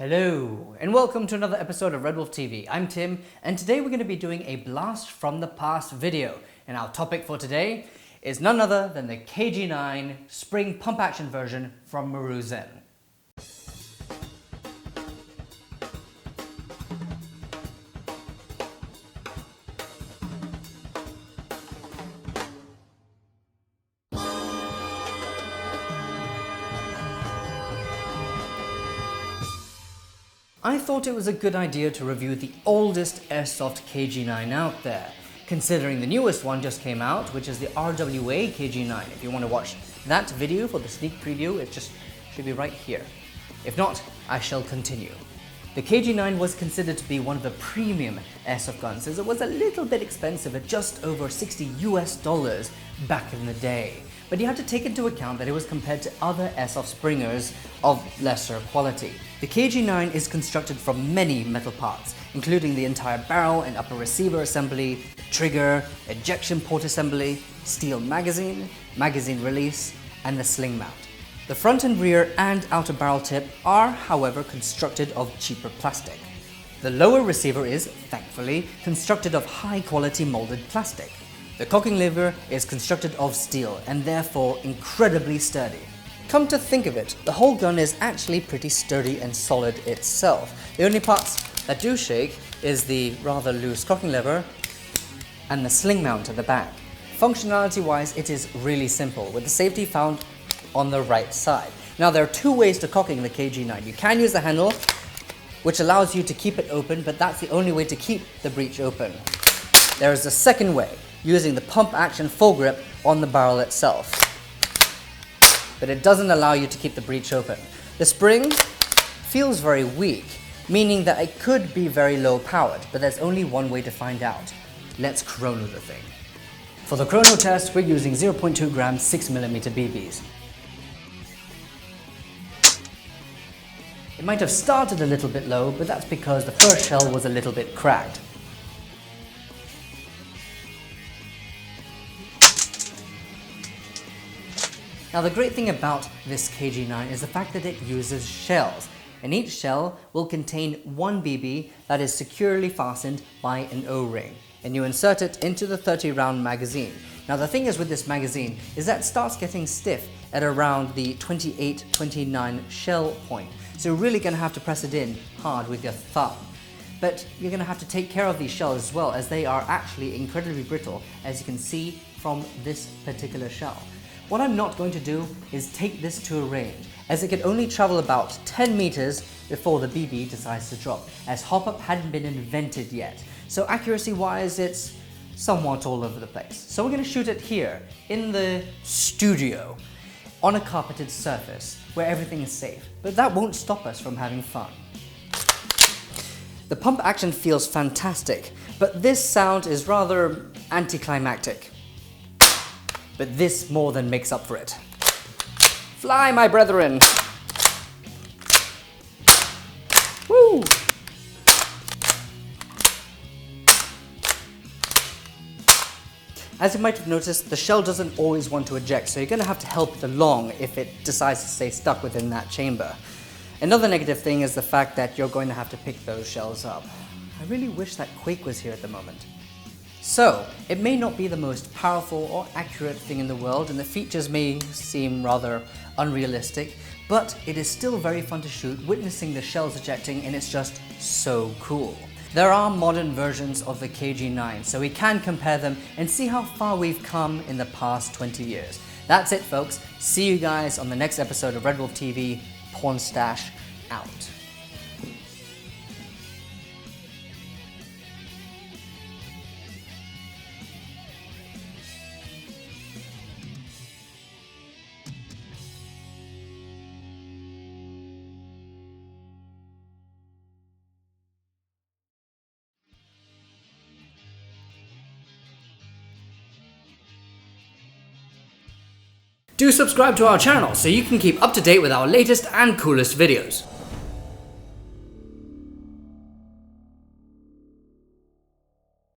Hello, and welcome to another episode of RedWolf TV. I'm Tim, and today we're going to be doing a blast from the past video. And our topic for today is none other than the KG9 spring pump action version from Maruzen. I thought it was a good idea to review the oldest airsoft KG9 out there, considering the newest one just came out, which is the RWA KG9. If you want to watch that video for the sneak preview, it just should be right here. If not, I shall continue. The KG9 was considered to be one of the premium airsoft guns, as it was a little bit expensive at just over $60 US back in the day. But you have to take into account that it was compared to other airsoft springers of lesser quality. The KG9 is constructed from many metal parts, including the entire barrel and upper receiver assembly, trigger, ejection port assembly, steel magazine, magazine release, and the sling mount. The front and rear and outer barrel tip are, however, constructed of cheaper plastic. The lower receiver is, thankfully, constructed of high-quality molded plastic. The cocking lever is constructed of steel and therefore incredibly sturdy. Come to think of it, the whole gun is actually pretty sturdy and solid itself. The only parts that do shake is the rather loose cocking lever and the sling mount at the back. Functionality-wise, it is really simple, with the safety found on the right side. Now, there are two ways to cocking the KG9. You can use the handle, which allows you to keep it open, but that's the only way to keep the breech open. There is a second way, using the pump action full grip on the barrel itself. But it doesn't allow you to keep the breech open. The spring feels very weak, meaning that it could be very low powered, but there's only one way to find out. Let's chrono the thing. For the chrono test, we're using 0.2 gram 6mm BBs. It might have started a little bit low, but that's because the first shell was a little bit cracked. Now, the great thing about this KG9 is the fact that it uses shells, and each shell will contain one BB that is securely fastened by an O-ring, and you insert it into the 30-round magazine. Now, the thing is with this magazine is that it starts getting stiff at around the 28-29 shell point, so you're really going to have to press it in hard with your thumb. But you're going to have to take care of these shells as well, as they are actually incredibly brittle, as you can see from this particular shell. What I'm not going to do is take this to a range, as it could only travel about 10 meters before the BB decides to drop, as hop-up hadn't been invented yet. So accuracy-wise, it's somewhat all over the place. So we're going to shoot it here, in the studio, on a carpeted surface, where everything is safe. But that won't stop us from having fun. The pump action feels fantastic, but this sound is rather anticlimactic. But this more than makes up for it. Fly, my brethren! Woo! As you might have noticed, the shell doesn't always want to eject, so you're going to have to help it along if it decides to stay stuck within that chamber. Another negative thing is the fact that you're going to have to pick those shells up. I really wish that Quake was here at the moment. So, it may not be the most powerful or accurate thing in the world, and the features may seem rather unrealistic, but it is still very fun to shoot, witnessing the shells ejecting, and it's just so cool. There are modern versions of the KG9, so we can compare them and see how far we've come in the past 20 years. That's it, folks. See you guys on the next episode of RedWolf TV. Porn Stash out. Do subscribe to our channel so you can keep up to date with our latest and coolest videos.